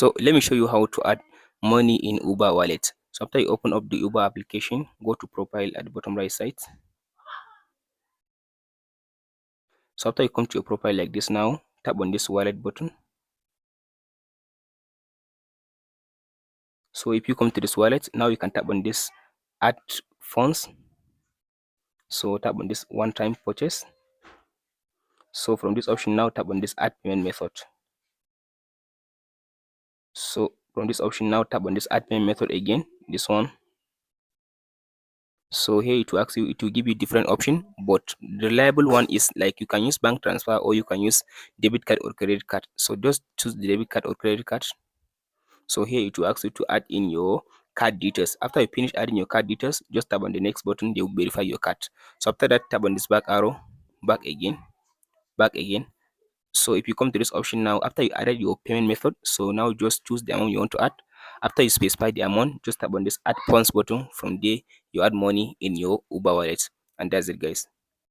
So let me show you how to add money in Uber wallet. So after you open up the Uber application, go to profile at the bottom right side. So after you come to your profile like this, now tap on this wallet button. So if you come to this wallet, now you can tap on this add funds. So tap on this one time purchase. So from this option, now tap on this add payment method. So from this option, now tap on this add payment method again, this one. So here it will ask you, it will give you different option, but the reliable one is like you can use bank transfer or you can use debit card or credit card. So just choose the debit card or credit card. So here it will ask you to add in your card details. After you finish adding your card details, just tap on the next button, they will verify your card. So after that, tap on this back arrow, back again, back again. So if you come to this option now, after you added your payment method, so now just choose the amount you want to add. After you specify the amount, just tap on this add funds button. From there, you add money in your Uber wallet, and that's it, guys.